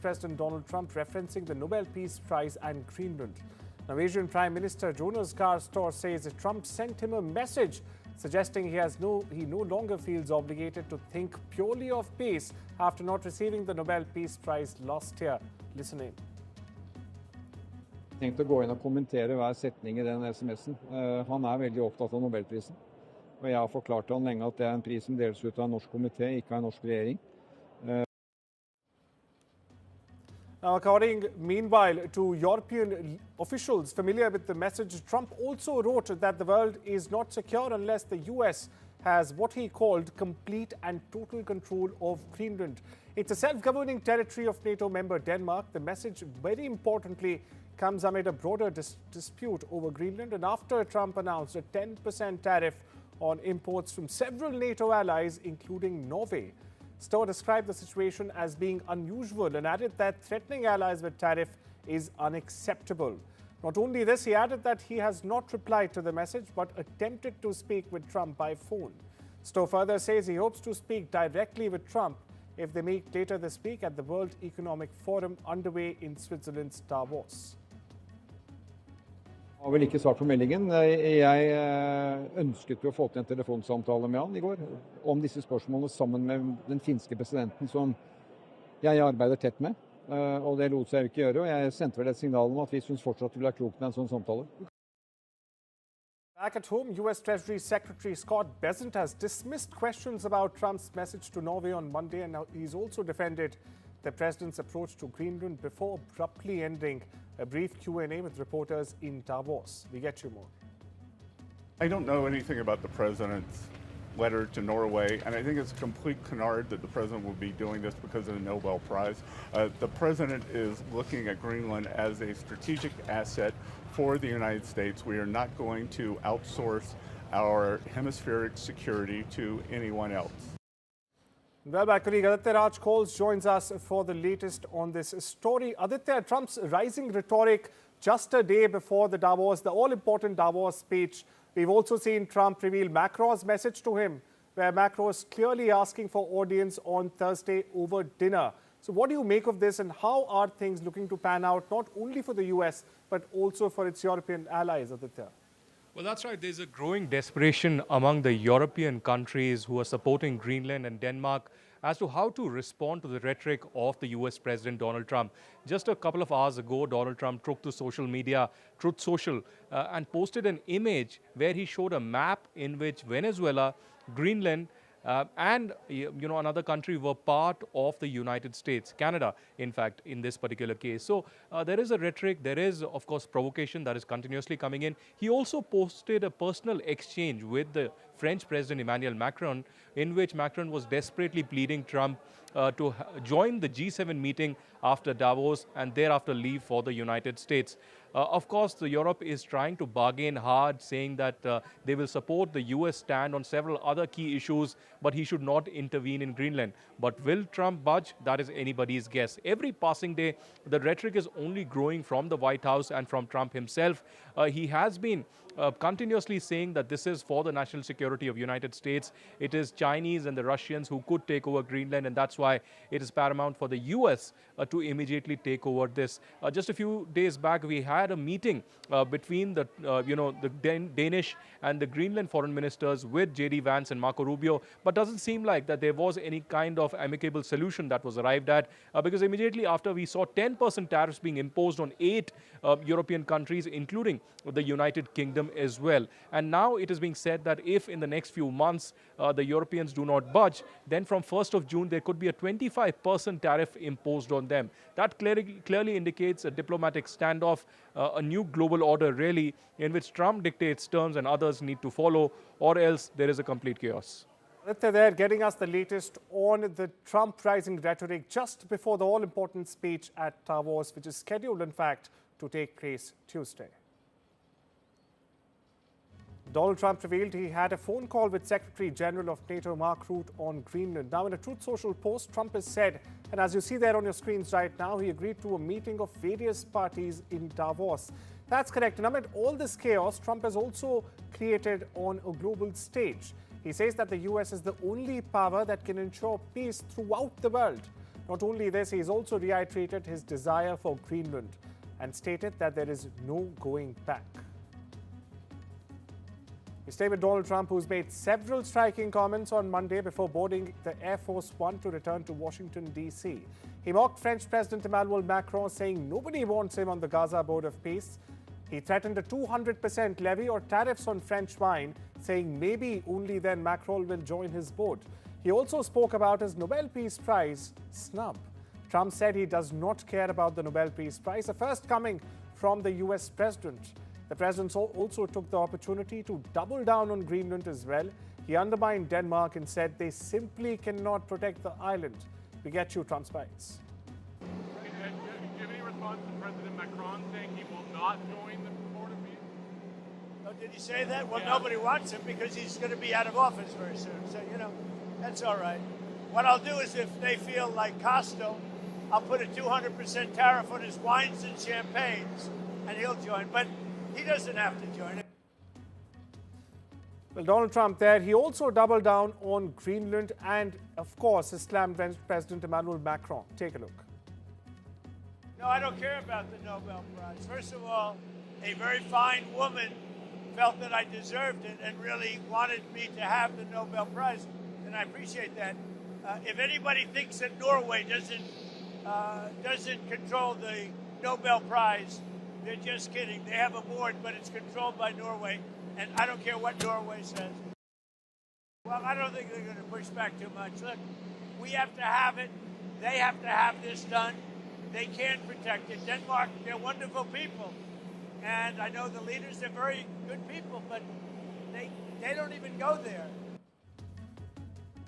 President Donald Trump referencing the Nobel Peace Prize and Greenland. Norwegian Prime Minister Jonas Gahr Store says that Trump sent him a message suggesting he no longer feels obligated to think purely of peace after not receiving the Nobel Peace Prize last year. Listen in. Jeg tenkte å gå inn og kommentere hver setning i den SMS-en. Han veldig opptatt av Nobelprisen. Og jeg har forklart han lenge at det en pris som deles ut av en norsk komité, ikke av en norsk regjering. Now, according, meanwhile, to European officials familiar with the message, Trump also wrote that the world is not secure unless the US has what he called complete and total control of Greenland. It's a self-governing territory of NATO member Denmark. The message, very importantly, comes amid a broader dispute over Greenland and after Trump announced a 10% tariff on imports from several NATO allies, including Norway. Stowe described the situation as being unusual and added that threatening allies with tariff is unacceptable. Not only this, he added that he has not replied to the message but attempted to speak with Trump by phone. Stowe further says he hopes to speak directly with Trump if they meet later this week at the World Economic Forum underway in Switzerland's Davos. Jeg har vel ikke svart på meldingen. Jeg ønsket jo å få til en telefonsamtale med han i går om disse spørsmålene sammen med den finske presidenten som jeg arbeider tett med. Og det lot seg jo ikke gjøre, og jeg sendte vel et signal om at vi synes fortsatt det vil være klokt med en sånn samtale. Back at home, US Treasury Secretary Scott Bessent has dismissed questions about Trump's message to Norway on Monday, and now he's also defended the president's approach to Greenland before abruptly ending a brief Q&A with reporters in Davos. We get you more. I don't know anything about the president's letter to Norway, and I think it's a complete canard that the president will be doing this because of the Nobel Prize. The president is looking at Greenland as a strategic asset for the United States. We are not going to outsource our hemispheric security to anyone else. Well, my colleague Aditya Raj Coles joins us for the latest on this story. Aditya, Trump's rising rhetoric just a day before the all-important Davos speech. We've also seen Trump reveal Macron's message to him, where Macron is clearly asking for audience on Thursday over dinner. So what do you make of this and how are things looking to pan out, not only for the US, but also for its European allies, Aditya? Well, that's right. There's a growing desperation among the European countries who are supporting Greenland and Denmark as to how to respond to the rhetoric of the US President Donald Trump. Just a couple of hours ago, Donald Trump took to social media, Truth Social, and posted an image where he showed a map in which Venezuela, Greenland, and another country were part of the United States, Canada, in fact, in this particular case. So there is a rhetoric, there is, of course, provocation that is continuously coming in. He also posted a personal exchange with the French President Emmanuel Macron, in which Macron was desperately pleading Trump to join the G7 meeting after Davos and thereafter leave for the United States. Of course, Europe is trying to bargain hard, saying that they will support the US stand on several other key issues, but he should not intervene in Greenland. But will Trump budge? That is anybody's guess. Every passing day, the rhetoric is only growing from the White House and from Trump himself. He has been continuously saying that this is for the national security of the United States. It is Chinese and the Russians who could take over Greenland, and that's why it is paramount for the US to immediately take over this. Just a few days back, we had a meeting between the Danish and the Greenland foreign ministers with J.D. Vance and Marco Rubio, but doesn't seem like that there was any kind of amicable solution that was arrived at, because immediately after we saw 10% tariffs being imposed on 8 European countries, including the United Kingdom as well. And now it is being said that if in the next few months the Europeans do not budge, then from 1st of June there could be a 25% tariff imposed on them. That clearly indicates a diplomatic standoff, a new global order really, in which Trump dictates terms and others need to follow, or else there is a complete chaos. They're getting us the latest on the Trump rising rhetoric just before the all-important speech at Davos, which is scheduled, in fact, to take place Tuesday. Donald Trump revealed he had a phone call with Secretary General of NATO Mark Rutte on Greenland. Now, in a Truth Social post, Trump has said, and as you see there on your screens right now, he agreed to a meeting of various parties in Davos. That's correct. And amid all this chaos, Trump has also created on a global stage. He says that the US is the only power that can ensure peace throughout the world. Not only this, he's also reiterated his desire for Greenland and stated that there is no going back. We stay with Donald Trump, who's made several striking comments on Monday before boarding the Air Force One to return to Washington, D.C. He mocked French President Emmanuel Macron, saying nobody wants him on the Gaza border of peace. He threatened a 200% levy or tariffs on French wine, saying maybe only then Macron will join his board. He also spoke about his Nobel Peace Prize snub. Trump said he does not care about the Nobel Peace Prize, the first coming from the U.S. president. The president also took the opportunity to double down on Greenland as well. He undermined Denmark and said they simply cannot protect the island. We get you, Trump's bites. Do you have any response to President Macron saying he will not join the Board of Peace? Oh, did he say that? Well, Yeah. nobody wants him because he's going to be out of office very soon. So, that's all right. What I'll do is if they feel like Costo, I'll put a 200% tariff on his wines and champagnes, and he'll join. But he doesn't have to join it. Well, Donald Trump there, he also doubled down on Greenland and, of course, slammed French President Emmanuel Macron. Take a look. No, I don't care about the Nobel Prize. First of all, a very fine woman felt that I deserved it and really wanted me to have the Nobel Prize, and I appreciate that. If anybody thinks that Norway doesn't control the Nobel Prize, they're just kidding. They have a board, but it's controlled by Norway, and I don't care what Norway says. Well, I don't think they're going to push back too much. Look, we have to have it. They have to have this done. They can protect it. Denmark, they're wonderful people. And I know the leaders, they're very good people, but they don't even go there.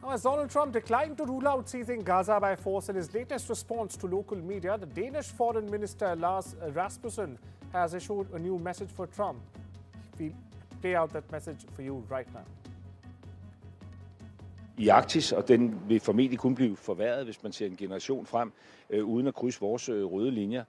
Now, as Donald Trump declined to rule out seizing Gaza by force in his latest response to local media, the Danish Foreign Minister Lars Rasmussen has issued a new message for Trump. We'll play out that message for you right now. I Arktis, og den vil formentlig kun blive forværret, hvis man ser en generation frem, uden at krydse vores røde linjer.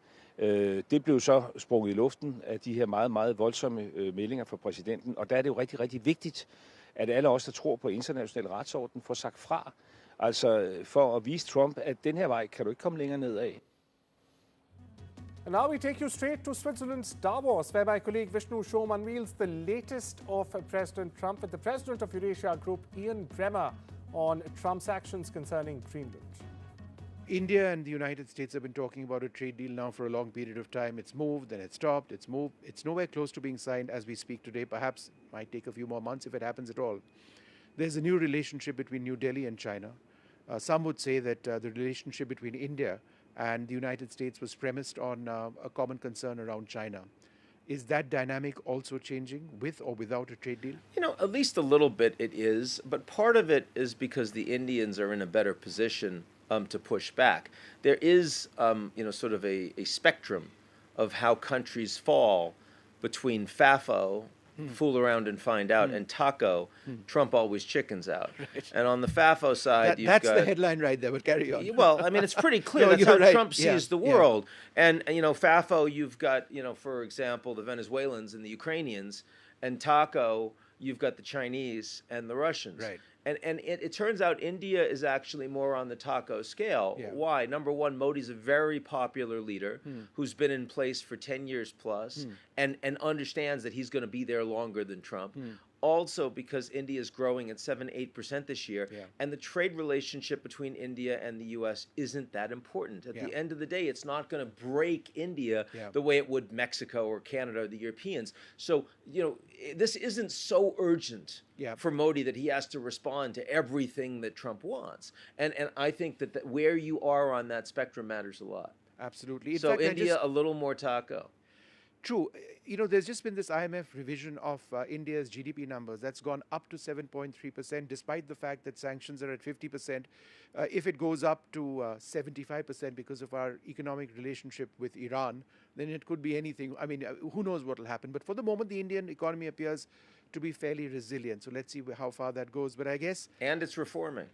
Det blev så sprunget i luften af de her meget, meget voldsomme meldinger fra præsidenten, og der er det jo rigtig, rigtig vigtigt, at alle os, der tror på international retsorden, får sagt fra. Altså for at vise Trump, at den her vej kan du ikke komme længere nedad. And now we take you straight to Switzerland's Davos, where my colleague Vishnu Shom unveils the latest of President Trump with the president of Eurasia Group, Ian Bremmer, on Trump's actions concerning Greenland. India and the United States have been talking about a trade deal now for a long period of time. It's moved, then it's stopped, it's moved. It's nowhere close to being signed as we speak today. Perhaps it might take a few more months if it happens at all. There's a new relationship between New Delhi and China. Some would say that the relationship between India and the United States was premised on a common concern around China. Is that dynamic also changing with or without a trade deal? You know, at least a little bit it is, but part of it is because the Indians are in a better position to push back. There is, sort of a spectrum of how countries fall between FAFO, fool around and find out, and taco, Trump always chickens out. Right. And on the FAFO side, that's the headline right there, but carry on. Well, I mean, it's pretty clear. No, That's how right. Trump sees the world. And, FAFO, you've got, for example, the Venezuelans and the Ukrainians, and taco, you've got the Chinese and the Russians. Right. And it turns out India is actually more on the taco scale. Yeah. Why? Number one, Modi's a very popular leader who's been in place for 10 years plus and understands that he's going to be there longer than Trump. Also because India is growing at 7-8% this year, and the trade relationship between India and the U.S. isn't that important. At the end of the day, it's not going to break India the way it would Mexico or Canada or the Europeans. So, this isn't so urgent for Modi that he has to respond to everything that Trump wants. And I think that where you are on that spectrum matters a lot. Absolutely. In So fact, India, a little more taco. True. There's just been this IMF revision of India's GDP numbers. That's gone up to 7.3%, despite the fact that sanctions are at 50%. If it goes up to 75% because of our economic relationship with Iran, then it could be anything. I mean, who knows what will happen. But for the moment, the Indian economy appears to be fairly resilient. So let's see how far that goes. But I guess... And it's reforming.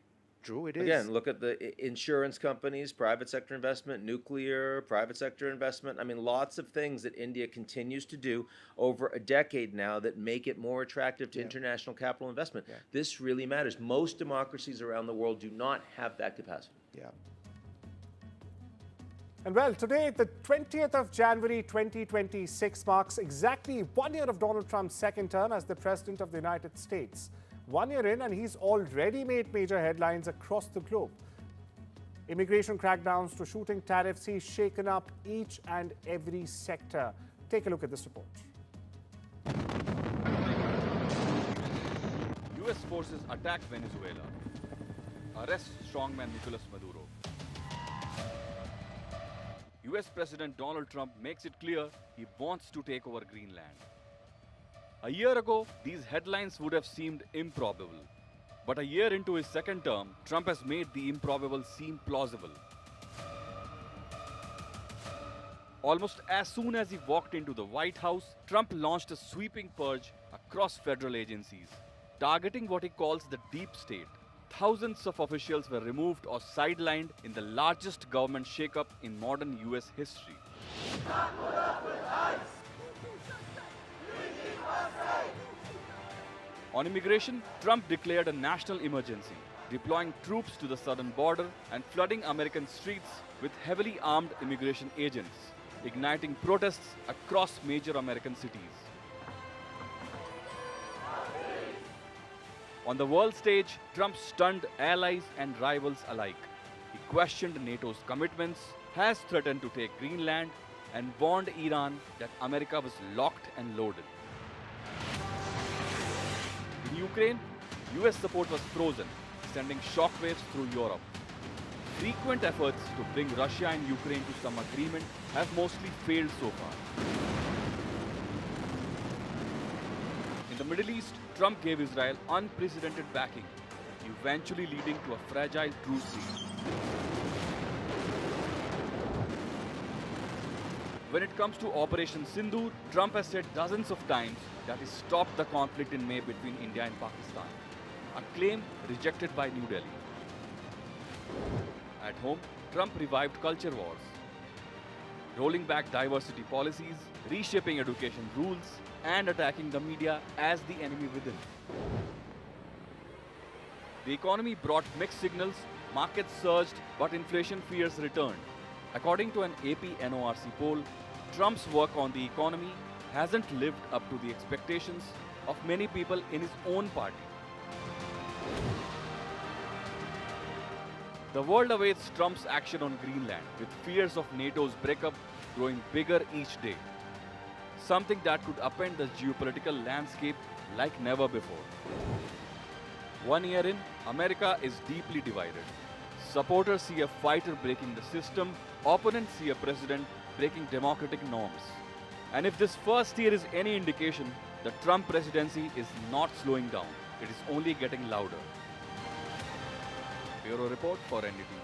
True, it is. Again, look at the insurance companies, private sector investment, nuclear, private sector investment. I mean, lots of things that India continues to do over a decade now that make it more attractive to international capital investment. This really matters. Most democracies around the world do not have that capacity. Yeah. And well, today, the 20th of January 2026 marks exactly 1 year of Donald Trump's second term as the President of the United States. 1 year in, and he's already made major headlines across the globe. Immigration crackdowns to shooting tariffs, he's shaken up each and every sector. Take a look at this report. U.S. forces attack Venezuela. Arrest strongman Nicolas Maduro. U.S. President Donald Trump makes it clear he wants to take over Greenland. A year ago, these headlines would have seemed improbable. But a year into his second term, Trump has made the improbable seem plausible. Almost as soon as he walked into the White House, Trump launched a sweeping purge across federal agencies, targeting what he calls the deep state. Thousands of officials were removed or sidelined in the largest government shakeup in modern US history. On immigration, Trump declared a national emergency, deploying troops to the southern border and flooding American streets with heavily armed immigration agents, igniting protests across major American cities. On the world stage, Trump stunned allies and rivals alike. He questioned NATO's commitments, has threatened to take Greenland, and warned Iran that America was locked and loaded. In Ukraine, US support was frozen, sending shockwaves through Europe. Frequent efforts to bring Russia and Ukraine to some agreement have mostly failed so far. In the Middle East, Trump gave Israel unprecedented backing, eventually leading to a fragile truce deal. When it comes to Operation Sindoor, Trump has said dozens of times that he stopped the conflict in May between India and Pakistan, a claim rejected by New Delhi. At home, Trump revived culture wars, rolling back diversity policies, reshaping education rules, and attacking the media as the enemy within. The economy brought mixed signals, markets surged, but inflation fears returned. According to an AP NORC poll, Trump's work on the economy hasn't lived up to the expectations of many people in his own party. The world awaits Trump's action on Greenland, with fears of NATO's breakup growing bigger each day. Something that could upend the geopolitical landscape like never before. 1 year in, America is deeply divided. Supporters see a fighter breaking the system, opponents see a president breaking democratic norms. And if this first year is any indication, the Trump presidency is not slowing down. It is only getting louder. Bureau Report for NDTV.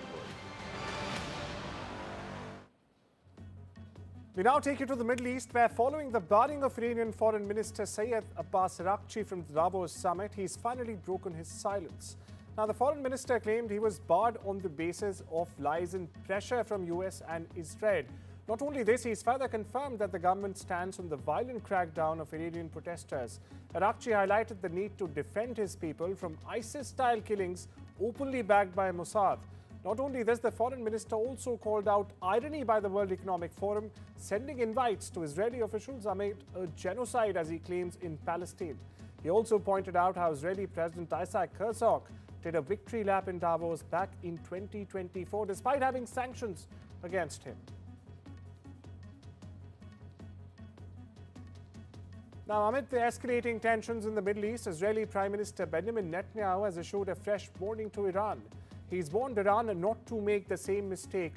We now take you to the Middle East, where following the barring of Iranian Foreign Minister Sayed Abbas Araghchi from the Davos summit, he's finally broken his silence. Now, the Foreign Minister claimed he was barred on the basis of lies and pressure from US and Israel. Not only this, he's further confirmed that the government stands on the violent crackdown of Iranian protesters. Araghchi highlighted the need to defend his people from ISIS-style killings openly backed by Mossad. Not only this, the foreign minister also called out irony by the World Economic Forum, sending invites to Israeli officials amid a genocide, as he claims, in Palestine. He also pointed out how Israeli President Isaac Herzog did a victory lap in Davos back in 2024, despite having sanctions against him. Now, amid the escalating tensions in the Middle East, Israeli Prime Minister Benjamin Netanyahu has issued a fresh warning to Iran. He's warned Iran not to make the same mistake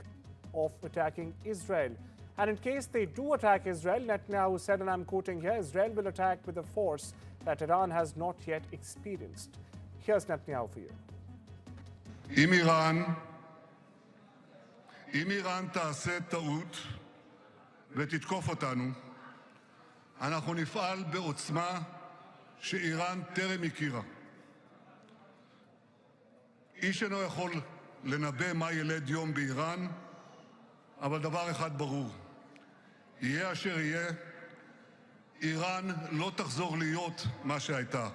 of attacking Israel. And in case they do attack Israel, Netanyahu said, and I'm quoting here, Israel will attack with a force that Iran has not yet experienced. Here's Netanyahu for you. אם איראן תעשה טעות ותתקוף אותנו, אנחנו נפעל בעוצמה שאיראן טרם הכירה. איש אינו יכול לנבא מה ילד יום באיראן, אבל דבר אחד ברור, יהיה אשר יהיה, איראן לא תחזור להיות מה שהייתה.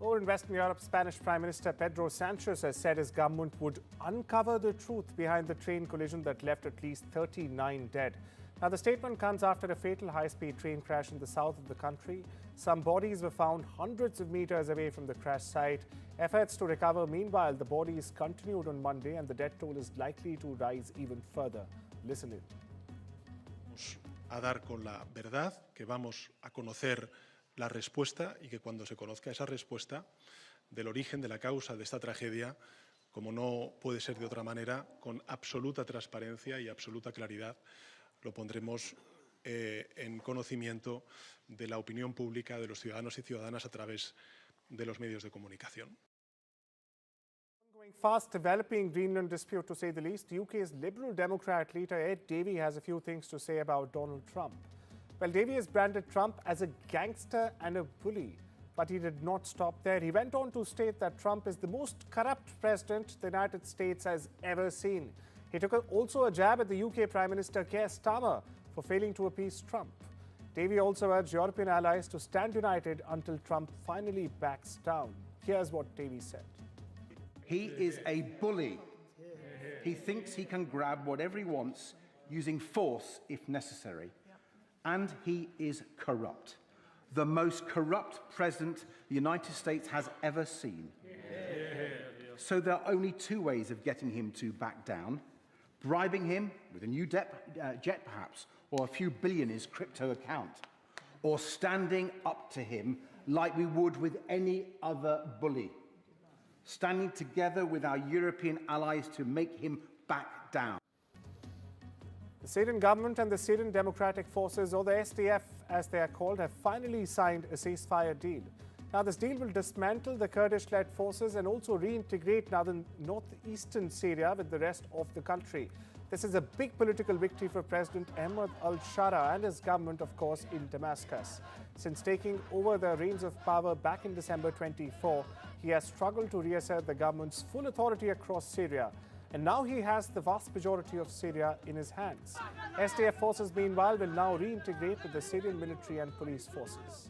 Over in Western Europe, Spanish Prime Minister Pedro Sanchez has said his government would uncover the truth behind the train collision that left at least 39 dead. Now, the statement comes after a fatal high-speed train crash in the south of the country. Some bodies were found hundreds of meters away from the crash site. Efforts to recover, meanwhile, the bodies continued on Monday and the death toll is likely to rise even further. Listen in. A dar con la verdad, que vamos a conocer la respuesta y que cuando se conozca esa respuesta del origen, de la causa de esta tragedia, como no puede ser de otra manera, con absoluta transparencia y absoluta claridad, lo pondremos en conocimiento de la opinión pública, de los ciudadanos y ciudadanas a través de los medios de comunicación. Fast developing Greenland dispute, to say the least. UK's Liberal Democrat leader Ed Davey has a few things to say about Donald Trump. Well, Davey has branded Trump as a gangster and a bully, but he did not stop there. He went on to state that Trump is the most corrupt president the United States has ever seen. He took also a jab at the UK Prime Minister Keir Starmer for failing to appease Trump. Davey also urged European allies to stand united until Trump finally backs down. Here's what Davey said. He is a bully. He thinks he can grab whatever he wants using force if necessary. And he is corrupt. The most corrupt president the United States has ever seen. So there are only two ways of getting him to back down: bribing him with a new jet perhaps, or a few billion in his crypto account, or standing up to him like we would with any other bully. Standing together with our European allies to make him back down. The Syrian government and the Syrian Democratic Forces, or the SDF as they are called, have finally signed a ceasefire deal. Now, this deal will dismantle the Kurdish-led forces and also reintegrate northeastern Syria with the rest of the country. This is a big political victory for President Ahmed al-Shara and his government, of course, in Damascus. Since taking over the reins of power back in December 24, he has struggled to reassert the government's full authority across Syria. And now he has the vast majority of Syria in his hands. SDF forces, meanwhile, will now reintegrate with the Syrian military and police forces.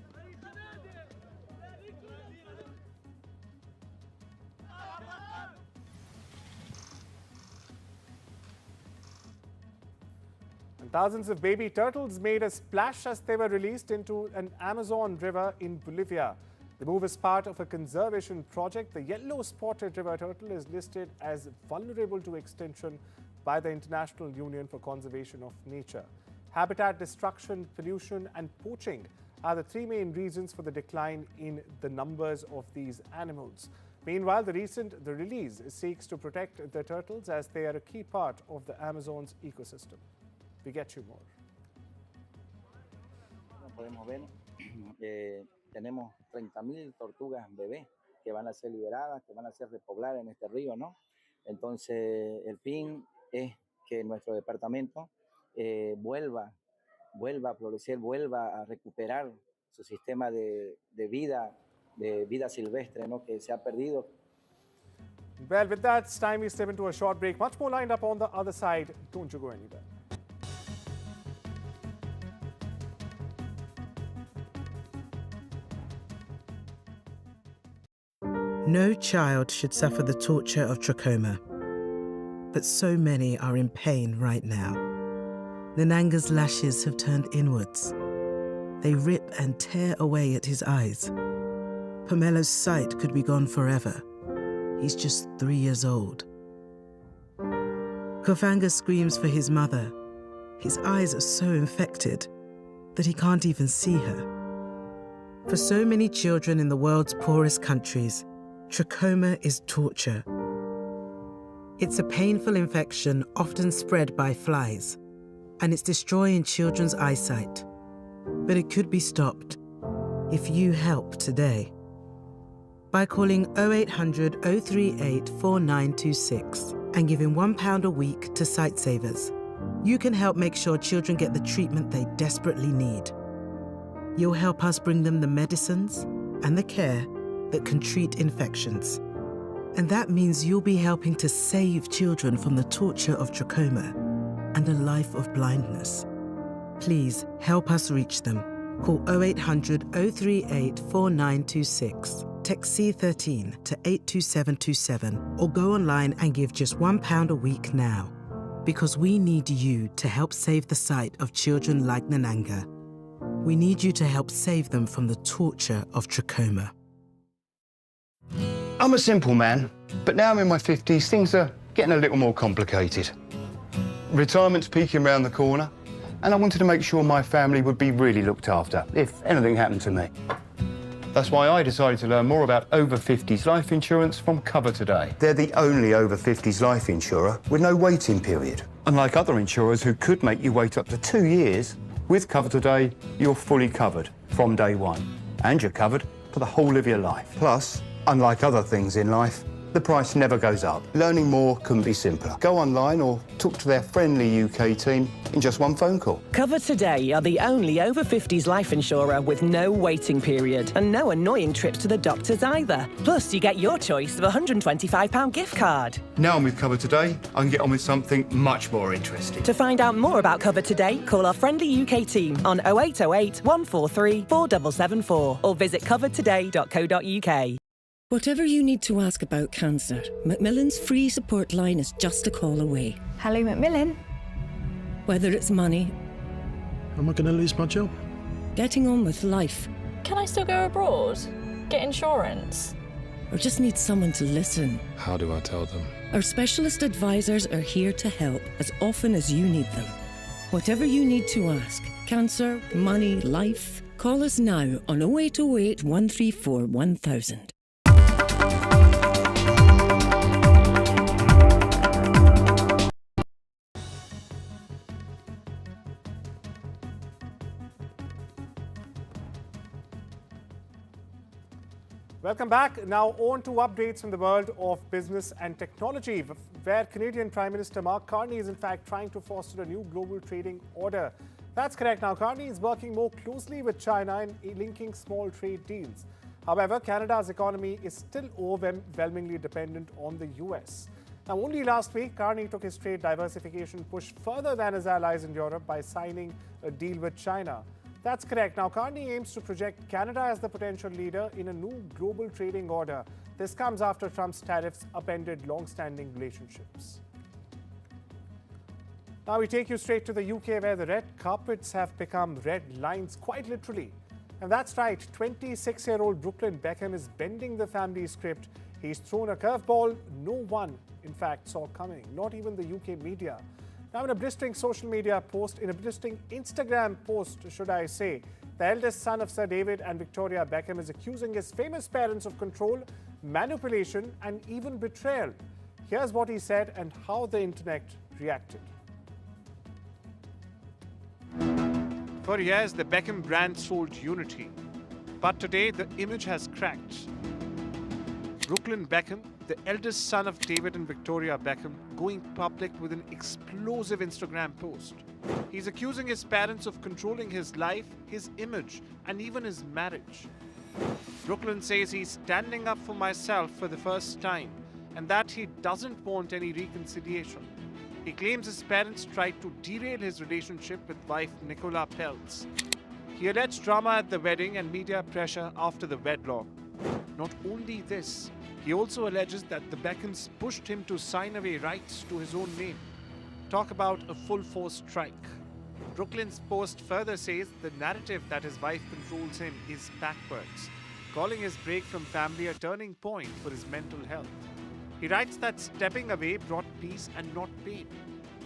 And thousands of baby turtles made a splash as they were released into an Amazon river in Bolivia. The move is part of a conservation project. The yellow-spotted river turtle is listed as vulnerable to extinction by the International Union for Conservation of Nature. Habitat destruction, pollution and poaching are the three main reasons for the decline in the numbers of these animals. Meanwhile, the release seeks to protect the turtles as they are a key part of the Amazon's ecosystem. We get you more. Tenemos 30.000 tortugas bebés que van a ser liberadas, que van a ser repobladas en este río, ¿no? Entonces, el fin es que nuestro departamento vuelva a florecer, vuelva a recuperar su sistema de vida silvestre, ¿no? Que se ha perdido. Well, with that, it's time we step into a short break. Much more lined up on the other side. Don't you go anywhere. No child should suffer the torture of trachoma, but so many are in pain right now. Nananga's lashes have turned inwards. They rip and tear away at his eyes. Pomelo's sight could be gone forever. He's just 3 years old. Kofanga screams for his mother. His eyes are so infected that he can't even see her. For so many children in the world's poorest countries, trachoma is torture. It's a painful infection often spread by flies, and it's destroying children's eyesight. But it could be stopped if you help today. By calling 0800 038 4926 and giving £1 a week to Sightsavers, you can help make sure children get the treatment they desperately need. You'll help us bring them the medicines and the care that can treat infections. And that means you'll be helping to save children from the torture of trachoma and a life of blindness. Please help us reach them. Call 0800 038 4926 Text C13 to 82727 or go online and give just £1 a week now. Because we need you to help save the sight of children like Nananga. We need you to help save them from the torture of trachoma. I'm a simple man, but now I'm in my 50s, things are getting a little more complicated. Retirement's peeking around the corner, and I wanted to make sure my family would be really looked after if anything happened to me. That's why I decided to learn more about over 50s life insurance from Cover Today. They're the only over 50s life insurer with no waiting period. Unlike other insurers who could make you wait up to 2 years, with Cover Today, you're fully covered from day one. And you're covered for the whole of your life. Plus, unlike other things in life, the price never goes up. Learning more couldn't be simpler. Go online or talk to their friendly UK team in just one phone call. Cover Today are the only over 50s life insurer with no waiting period and no annoying trips to the doctors either. Plus, you get your choice of a £125 gift card. Now I'm with Cover Today, I can get on with something much more interesting. To find out more about Cover Today, call our friendly UK team on 0808 143 4774 or visit covertoday.co.uk. Whatever you need to ask about cancer, Macmillan's free support line is just a call away. Hello, Macmillan. Whether it's money... Am I going to lose my job? Getting on with life. Can I still go abroad? Get insurance? Or just need someone to listen. How do I tell them? Our specialist advisors are here to help as often as you need them. Whatever you need to ask, cancer, money, life, call us now on 0808 134 1000. Welcome back. Now on to updates from the world of business and technology, where Canadian Prime Minister Mark Carney is in fact trying to foster a new global trading order. That's correct. Now Carney is working more closely with China in linking small trade deals. However, Canada's economy is still overwhelmingly dependent on the US. Now, only last week, Carney took his trade diversification push further than his allies in Europe by signing a deal with China. That's correct. Now, Carney aims to project Canada as the potential leader in a new global trading order. This comes after Trump's tariffs upended long-standing relationships. Now we take you straight to the UK, where the red carpets have become red lines, quite literally. And that's right, 26-year-old Brooklyn Beckham is bending the family script. He's thrown a curveball no one, in fact, saw coming, not even the UK media. Now, in a blistering social media post, in a blistering Instagram post, should I say, the eldest son of Sir David and Victoria Beckham is accusing his famous parents of control, manipulation, and even betrayal. Here's what he said and how the internet reacted. For years, the Beckham brand sold unity. But today, the image has cracked. Brooklyn Beckham, the eldest son of David and Victoria Beckham, going public with an explosive Instagram post. He's accusing his parents of controlling his life, his image, and even his marriage. Brooklyn says he's standing up for myself for the first time and that he doesn't want any reconciliation. He claims his parents tried to derail his relationship with wife Nicola Peltz. He alleged drama at the wedding and media pressure after the wedlock. Not only this, he also alleges that the Beckhams pushed him to sign away rights to his own name. Talk about a full-force strike. Brooklyn's post further says the narrative that his wife controls him is backwards, calling his break from family a turning point for his mental health. He writes that stepping away brought peace and not pain.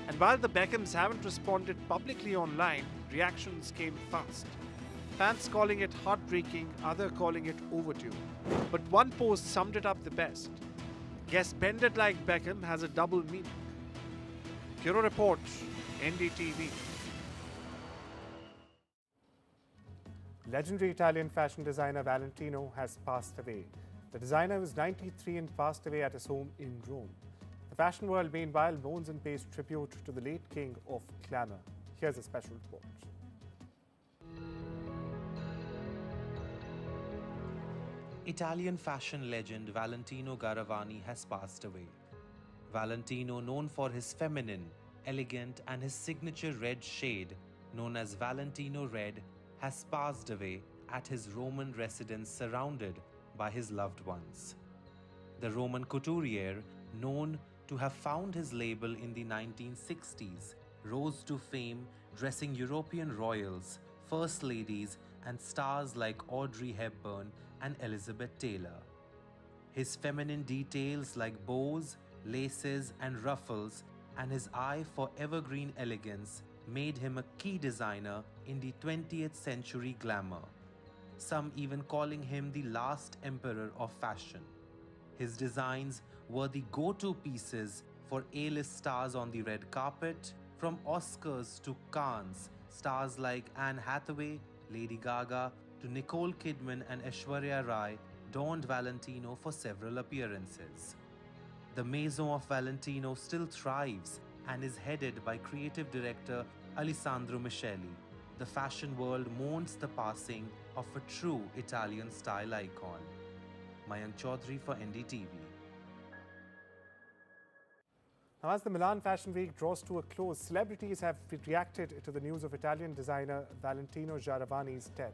And while the Beckhams haven't responded publicly online, reactions came fast. Fans calling it heartbreaking, others calling it overdue. But one post summed it up the best. Guess bended like Beckham has a double meaning. Bureau Report, NDTV. Legendary Italian fashion designer Valentino has passed away. The designer was 93 and passed away at his home in Rome. The fashion world, meanwhile, mourns and pays tribute to the late king of glamour. Here's a special report. Italian fashion legend Valentino Garavani has passed away. Valentino, known for his feminine, elegant, and his signature red shade, known as Valentino Red, has passed away at his Roman residence, surrounded by his loved ones. The Roman couturier, known to have found his label in the 1960s, rose to fame dressing European royals, first ladies, and stars like Audrey Hepburn and Elizabeth Taylor. His feminine details like bows, laces, and ruffles, and his eye for evergreen elegance made him a key designer in the 20th century glamour, some even calling him the last emperor of fashion. His designs were the go-to pieces for A-list stars on the red carpet, from Oscars to Cannes, stars like Anne Hathaway, Lady Gaga, to Nicole Kidman and Aishwarya Rai donned Valentino for several appearances. The Maison of Valentino still thrives and is headed by creative director Alessandro Micheli. The fashion world mourns the passing of a true Italian style icon. Mayank Chaudhary for NDTV. Now, as the Milan Fashion Week draws to a close, celebrities have reacted to the news of Italian designer Valentino Garavani's death.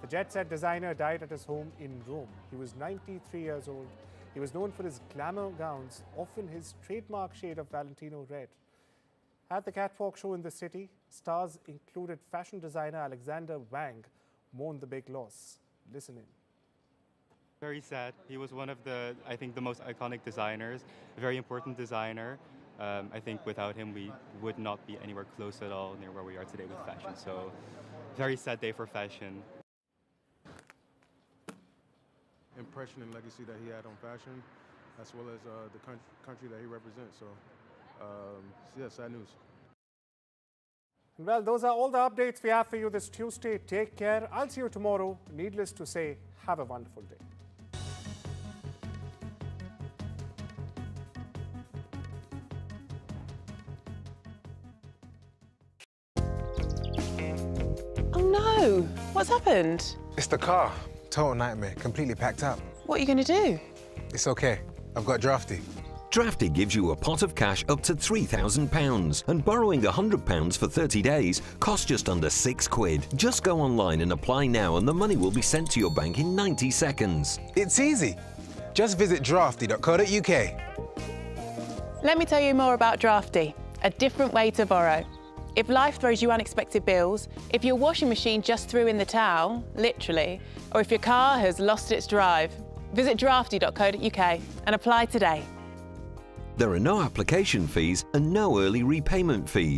The jet-set designer died at his home in Rome. He was 93 years old. He was known for his glamour gowns, often his trademark shade of Valentino red. At the catwalk show in the city, stars included fashion designer Alexander Wang mourned the big loss. Listen in. Very sad. He was one of the, I think, the most iconic designers, a very important designer. I think without him, we would not be anywhere close at all near where we are today with fashion. So, very sad day for fashion. Impression and legacy that he had on fashion, as well as the country that he represents. So, yeah, sad news. Well, those are all the updates we have for you this Tuesday. Take care. I'll see you tomorrow. Needless to say, have a wonderful day. Oh no! What's happened? It's the car. Total nightmare. Completely packed up. What are you going to do? It's okay. I've got Drafty. Drafty gives you a pot of cash up to £3,000, and borrowing £100 for 30 days costs just under £6. Just go online and apply now, and the money will be sent to your bank in 90 seconds. It's easy. Just visit drafty.co.uk. Let me tell you more about Drafty, a different way to borrow. If life throws you unexpected bills, if your washing machine just threw in the towel, literally, or if your car has lost its drive, visit drafty.co.uk and apply today. There are no application fees and no early repayment fees.